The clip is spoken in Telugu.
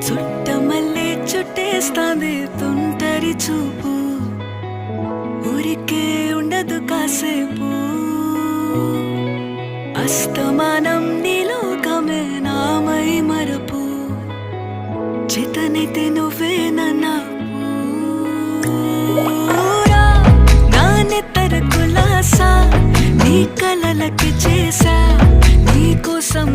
చుట్టమల్లే చుట్టేస్తాంది తుంటరి చూపు, ఊరికే ఉండదు కాసేపు. అస్తమానం నీలోకమే నామై మరపు, చేతనైతే నువ్వే నన్నూరా. నానెత్తర కులాసా నీ కలలకి చేసా, నీ కోసం